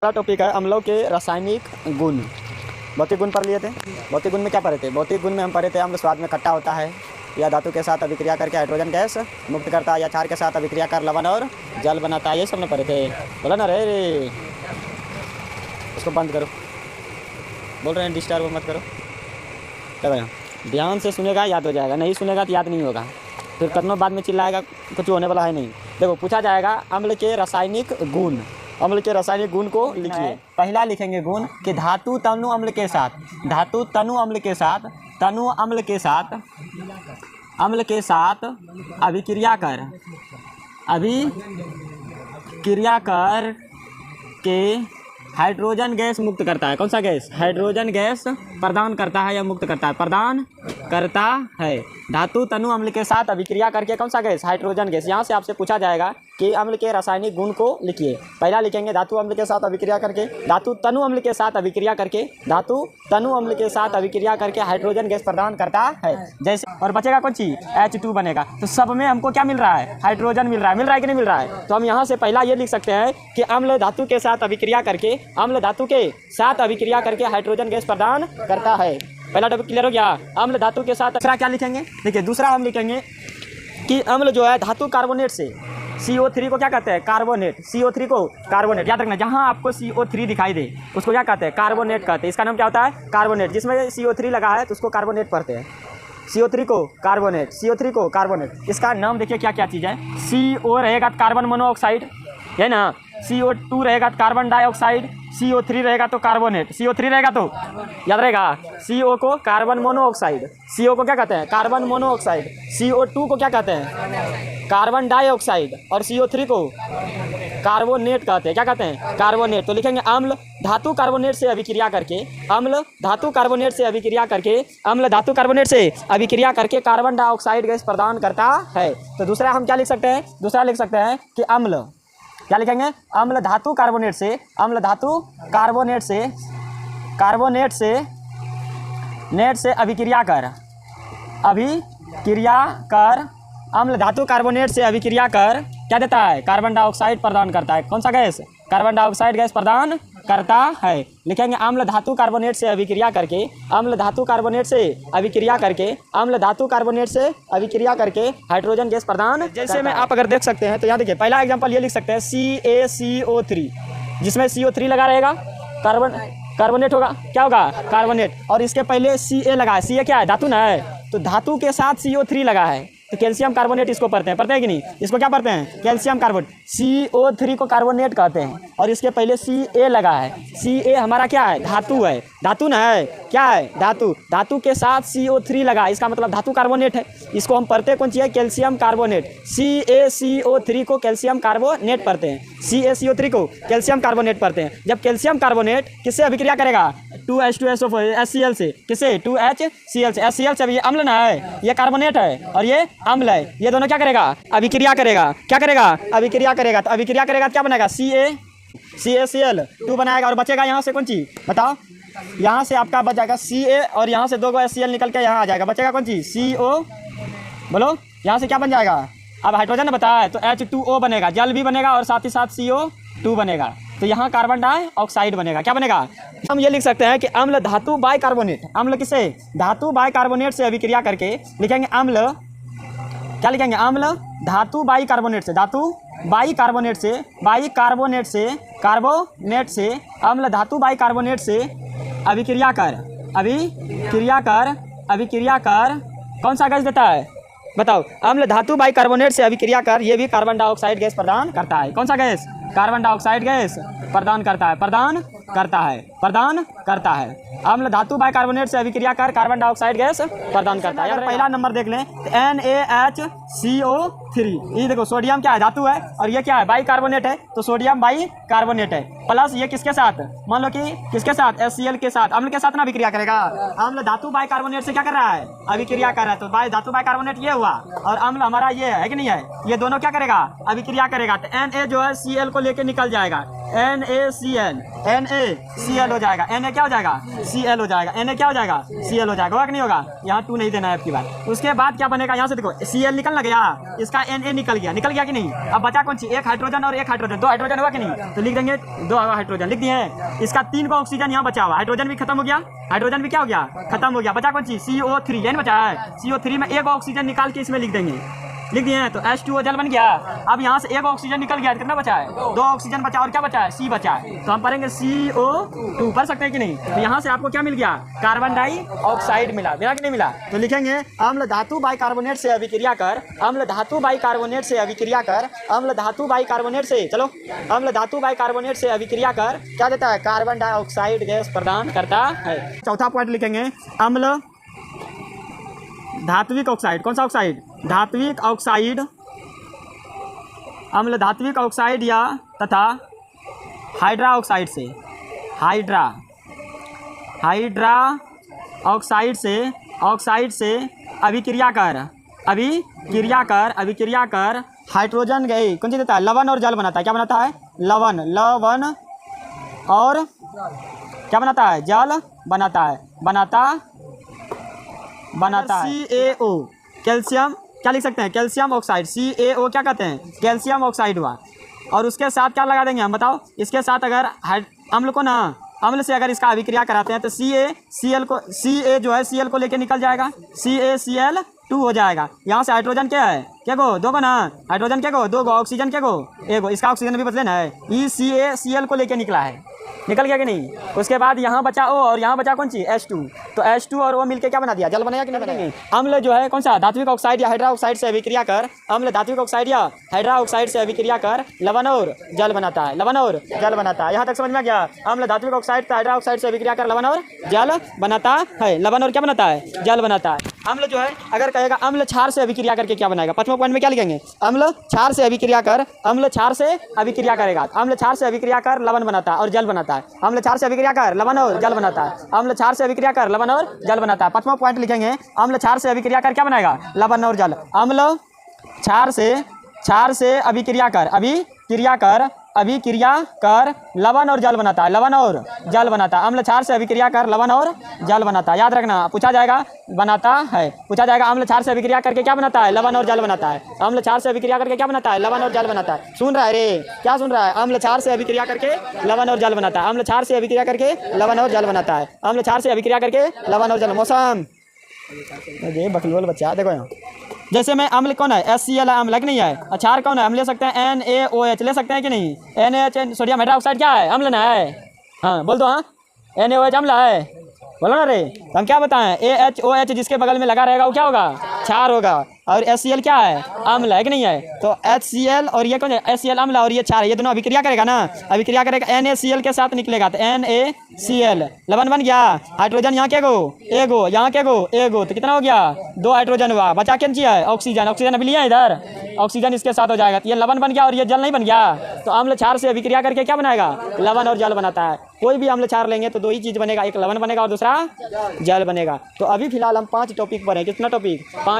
पहला टॉपिक है अम्लों के रासायनिक गुण। भौतिक गुण पढ़ लिए थे। भौतिक गुण में क्या पढ़े थे? भौतिक गुण में हम पढ़े थे अम्ल स्वाद में खट्टा होता है या धातु के साथ अभिक्रिया करके हाइड्रोजन गैस मुक्त करता है या क्षार के साथ अभिक्रिया कर लवण और जल बनाता है। ये सब ने पढ़े थे। बोला ना रे, उसको बंद करो। बोल रहे हैं डिस्टर्ब मत करो। क्या भाई, ध्यान से सुनेगा याद हो जाएगा, नहीं सुनेगा तो याद नहीं होगा। फिर कतनों बाद में चिल्लाएगा, कुछ होने वाला है नहीं। देखो पूछा जाएगा अम्ल के रासायनिक गुण। अम्ल के रासायनिक गुण को लिखिए। पहला लिखेंगे गुण कि धातु तनु अम्ल के साथ, धातु तनु अम्ल के साथ, तनु अम्ल के साथ, अम्ल के साथ अभिक्रिया कर के हाइड्रोजन गैस मुक्त करता है। कौन सा गैस? हाइड्रोजन गैस प्रदान करता है या मुक्त करता है? प्रदान करता है। धातु तनु अम्ल के साथ अभिक्रिया करके कौन सा गैस? Hydrogen gas. यहाँ से आपसे पूछा जाएगा कि अम्ल के रासायनिक गुण को लिखिए। पहला लिखेंगे धातु अम्ल के साथ अभिक्रिया करके, धातु तनु अम्ल के साथ अभिक्रिया करके, धातु तनु अम्ल के साथ अभिक्रिया करके हाइड्रोजन गैस प्रदान करता है। जैसे और बचेगा कौन चीज? H2 बनेगा। तो सब में हमको क्या मिल रहा है? हाइड्रोजन मिल रहा है। मिल रहा है कि नहीं मिल रहा है? तो हम यहाँ से पहला ये लिख सकते हैं कि अम्ल धातु के साथ अभिक्रिया करके, अम्ल धातु के साथ अभिक्रिया करके हाइड्रोजन गैस प्रदान करता है। पहला टॉपिक क्लियर हो गया। अम्ल धातु के साथ दूसरा क्या लिखेंगे? देखिए दूसरा हम लिखेंगे कि अम्ल जो है धातु कार्बोनेट से, CO3 को क्या कहते हैं? कार्बोनेट। CO3 को कार्बोनेट। याद रखना, जहाँ आपको CO3 दिखाई दे उसको क्या कहते हैं? कार्बोनेट कहते हैं। इसका नाम क्या होता है? कार्बोनेट। जिसमें CO3 लगा है तो उसको कार्बोनेट पढ़ते हैं। CO3 को कार्बोनेट, CO3 को कार्बोनेट। इसका नाम देखिए क्या क्या चीज़ है। CO रहेगा तो कार्बन मोनोऑक्साइड है ना, CO2 रहेगा तो कार्बन डाइऑक्साइड, CO3 रहेगा तो कार्बोनेट। CO3 रहेगा तो याद रहेगा, CO को कार्बन मोनोऑक्साइड, CO को क्या कहते हैं? Carbon monoxide. CO2 को क्या कहते हैं? Carbon dioxide. और CO3 को कार्बोनेट कहते हैं। क्या कहते हैं? कार्बोनेट। तो लिखेंगे अम्ल धातु कार्बोनेट से अभिक्रिया करके, अम्ल धातु कार्बोनेट से अभिक्रिया करके, अम्ल धातु कार्बोनेट से अभिक्रिया करके कार्बन डाइऑक्साइड गैस प्रदान करता है। तो दूसरा हम क्या लिख सकते हैं? दूसरा लिख सकते हैं कि अम्ल क्या लिखेंगे? अम्ल धातु कार्बोनेट से, अम्ल धातु कार्बोनेट से, कार्बोनेट से नेट से अभिक्रिया कर, अभिक्रिया कर, अम्ल धातु कार्बोनेट से अभिक्रिया कर क्या देता है? कार्बन डाइऑक्साइड प्रदान करता है। कौन सा गैस? कार्बन डाइऑक्साइड गैस प्रदान करता है। लिखेंगे अम्ल धातु कार्बोनेट से अभिक्रिया करके, अम्ल धातु कार्बोनेट से अभिक्रिया करके, अम्ल धातु कार्बोनेट से अभिक्रिया करके हाइड्रोजन गैस प्रदान। जैसे में आप अगर देख सकते हैं तो यहाँ देखिए पहला एग्जांपल ये लिख सकते हैं CaCO3, जिसमें CO3 लगा रहेगा, कार्बोनेट होगा। क्या होगा? कार्बोनेट। और इसके पहले Ca लगा है। Ca क्या है? धातु ना है, तो धातु के साथ CO3 लगा है तो कैल्शियम कार्बोनेट इसको पढ़ते हैं कि नहीं? इसको क्या पढ़ते हैं? Calcium carbonate. CO3 को कार्बोनेट कहते हैं और इसके पहले Ca लगा है। Ca हमारा क्या है? धातु है। धातु ना है, क्या है? धातु। धातु के साथ CO3 लगा, इसका मतलब धातु कार्बोनेट है। इसको हम पढ़ते कौन सी है? Calcium carbonate. CaCO3 को कैल्शियम कार्बोनेट पढ़ते हैं। CaCO3 को कैल्शियम कार्बोनेट पढ़ते हैं। जब कैल्शियम कार्बोनेट किससे अभिक्रिया करेगा? 2H2SO4 HCl से। किससे? 2HCl से। HCl से। ये अम्ल ना है, ये कार्बोनेट है और ये अम्ल है। ये दोनों क्या करेगा? अभिक्रिया करेगा। क्या करेगा? अभिक्रिया करेगा। तो अभिक्रिया करेगा तो क्या बनेगा? CaCl2 बनाएगा और बचेगा यहाँ से कौन चीज? बताओ। यहाँ से आपका बच जाएगा Ca और यहाँ से 2 HCl निकल के यहाँ आ जाएगा। बचेगा कौन चीज? CO। बोलो यहाँ से क्या बन जाएगा? अब हाइड्रोजन बताया है तो H2O बनेगा, जल भी बनेगा और साथ ही साथ CO2 बनेगा। तो यहाँ कार्बन डाइऑक्साइड बनेगा। क्या बनेगा? हम ये लिख सकते हैं कि अम्ल धातु बाइकार्बोनेट, अम्ल किसे? धातु बाइकार्बोनेट से अभिक्रिया करके लिखेंगे अम्ल, क्या लिखेंगे? अम्ल धातु बाइकार्बोनेट से, धातु बाइकार्बोनेट से, बाइकार्बोनेट से, कार्बोनेट से, अम्ल धातु बाइकार्बोनेट से अभिक्रिया कर, अभिक्रिया कर, अभिक्रिया कर कौन सा गैस देता है? बताओ। अम्ल धातु बाइकार्बोनेट से अभिक्रिया कर, ये भी कार्बन डाइऑक्साइड गैस प्रदान करता है। कौन सा गैस? कार्बन डाइऑक्साइड गैस प्रदान करता है, प्रदान करता है, प्रदान करता है। अम्ल धातु बाइकार्बोनेट से अभिक्रिया कर कार्बन डाइऑक्साइड गैस प्रदान करता है। अगर पहला नंबर देख लें तो NaHCO3, ये देखो सोडियम क्या है? धातु है और ये क्या है? बाइकार्बोनेट है, तो सोडियम बाइकार्बोनेट है। प्लस ये किसके साथ? मान लो कि किसके साथ? HCl के साथ। अम्ल के साथ ना अभिक्रिया करेगा। अम्ल धातु बाइकार्बोनेट से क्या कर रहा है? अभिक्रिया कर रहा है। तो धातु बाइकार्बोनेट ये हुआ और अम्ल हमारा ये है कि नहीं है? ये दोनों क्या करेगा? अभिक्रिया करेगा। तो Na जो है Cl को लेके निकल जाएगा, NaCl, Na NaCl हो जाएगा, Na क्या हो जाएगा, Cl हो जाएगा, Na क्या हो जाएगा, Cl हो जाएगा, होगा कि नहीं होगा, यहाँ 2 नहीं देना है आपकी बात। उसके बाद क्या बनेगा, यहाँ से देखो Cl निकल ना गया, इसका Na निकल गया कि नहीं। अब बचा कौन सी, एक हाइड्रोजन और एक हाइड्रोजन, 2 हाइड्रोजन हुआ कि नहीं, तो लिख देंगे 2 हाइड्रोजन लिख दिए। इसका 3 का ऑक्सीजन यहाँ बचा हुआ, हाइड्रोजन भी खत्म हो गया, हाइड्रोजन भी क्या हो गया, खत्म हो गया। बचा कौन सी, CO3 यानी बचा है, CO3 में एक ऑक्सीजन निकाल के इसमें लिख देंगे, लिख दिए हैं। तो H2O जल बन गया। अब यहाँ से एक ऑक्सीजन निकल गया, कितना बचा है, 2 ऑक्सीजन बचा और क्या बचा है, C बचा है। तो हम पढ़ेंगे CO2, पढ़ सकते हैं कि नहीं। तो यहाँ से आपको क्या मिल गया, कार्बन डाइऑक्साइड मिला कि नहीं मिला। तो लिखेंगे अम्ल धातु बाइकार्बोनेट से अभिक्रिया कर, अम्ल धातु बाइकार्बोनेट से अभिक्रिया कर, अम्ल धातु बाइकार्बोनेट से, चलो अम्ल धातु बाइकार्बोनेट से अभिक्रिया कर क्या देता है, कार्बन डाइऑक्साइड गैस प्रदान करता है। चौथा पॉइंट लिखेंगे अम्ल धात्विक ऑक्साइड, कौन सा ऑक्साइड, धात्विक ऑक्साइड, अम्ल धात्विक ऑक्साइड या तथा हाइड्रा ऑक्साइड से, हाइड्रा ऑक्साइड से अभिक्रिया कर हाइड्रोजन गई कौन सी देता है, लवण और जल बनाता है। क्या बनाता है, लवण और क्या बनाता है, जल बनाता है CaO, कैल्शियम क्या लिख सकते हैं, कैल्शियम ऑक्साइड, CaO क्या कहते हैं, कैल्शियम ऑक्साइड हुआ। और उसके साथ क्या लगा देंगे हम, बताओ। इसके साथ अगर अम्ल को ना, अम्ल से अगर इसका अभिक्रिया कराते हैं तो Ca जो है Cl को लेके निकल जाएगा, CaCl2 हो जाएगा। यहाँ से हाइड्रोजन क्या है, क्या गो, 2 को ना, हाइड्रोजन क्या गो, 2 गो, ऑक्सीजन क्या गो, 1 गो। इसका ऑक्सीजन भी बदले ना है, ECaCl को लेके निकला है, निकल गया कि नहीं। उसके बाद यहाँ बचा O और यहाँ बचा कौन सी, H2। तो H2 और O मिलके क्या बना दिया, जल बनाया कि नहीं बनाया। अम्ल जो है कौन सा, धात्विक ऑक्साइड या हाइड्रा ऑक्साइड से अभिक्रिया कर, अम्ल धात्विक ऑक्साइड या हाइड्रा ऑक्साइड से अभिक्रिया कर लवण और जल बनाता है, यहाँ तक समझ में आ गया। अम्ल धात्विक ऑक्साइड हाइड्रा ऑक्साइड से अभिक्रिया कर लवण और जल बनाता है, लवण और क्या बनाता है, जल बनाता है। अम्ल जो है अगर कहेगा अम्ल क्षार से अभिक्रिया करके क्या बनाएगा, 5वां पॉइंट में क्या लिखेंगे, अम्ल क्षार से अभिक्रिया कर, अम्ल क्षार से अभिक्रिया करेगा, अम्ल क्षार से अभिक्रिया कर लवण बनाता है और जल बनाता है, अम्ल क्षार से अभिक्रिया कर लवण और जल बनाता है, अम्ल क्षार से अभिक्रिया कर लवण और जल बनाता है। 5वां पॉइंट लिखेंगे अम्ल क्षार से अभिक्रिया कर क्या बनाएगा, लवण और जल, अम्ल क्षार से अभिक्रिया कर लवण और जल बनाता है, अम्ल क्षार से अभिक्रिया कर लवण और जल बनाता है। याद रखना, पूछा जाएगा बनाता है, अम्ल क्षार से अभिक्रिया करके क्या बनाता है, लवण और जल बनाता है, अम्ल क्षार से अभिक्रिया करके क्या बनाता है, लवण और जल बनाता है। सुन रहा है रे, क्या सुन रहा है, अम्ल क्षार से अभिक्रिया करके लवण और जल बनाता है, अम्ल क्षार से अभिक्रिया करके लवण और जल बनाता है, अम्ल क्षार से अभिक्रिया करके लवण और जल। मौसम बकलोल बच्चा, देखो यहाँ जैसे में अम्ल कौन है, HCl अम्ल है कि नहीं है, क्षार कौन है, हम ले सकते हैं NaOH ले सकते हैं कि नहीं, NaOH सोडियम हाइड्रोक्साइड क्या है, अम्ल ना है, हाँ बोल दो, हाँ NaOH अम्ल है, बोलो ना रे। हम क्या बताएं, AHOH जिसके बगल में लगा रहेगा वो क्या होगा, क्षार होगा, और HCl क्या है, अम्ल है कि नहीं है। तो HCl और ये कौन है, HCl अम्ल और ये क्षार, ये दोनों अभिक्रिया करेगा ना, अभिक्रिया करेगा NaCl के साथ निकलेगा, तो NaCl लवण बन गया। हाइड्रोजन यहाँ क्या गो, एगो, यहाँ क्या गो, एगो, तो कितना हो गया, 2 हाइड्रोजन हुआ। बचा क्या चाहिए, ऑक्सीजन, ऑक्सीजन अभी लिया इधर, ऑक्सीजन इसके साथ हो जाएगा, तो ये लवण बन गया और ये जल नहीं बन गया। तो अम्ल क्षार से अभिक्रिया करके क्या बनाएगा, लवण और जल बनाता है। कोई भी अम्ल क्षार लेंगे तो 2 ही चीज़ बनेगा, एक लवण बनेगा और दूसरा जल बनेगा। तो अभी फिलहाल हम 5 टॉपिक पर हैं, कितना टॉपिक, 5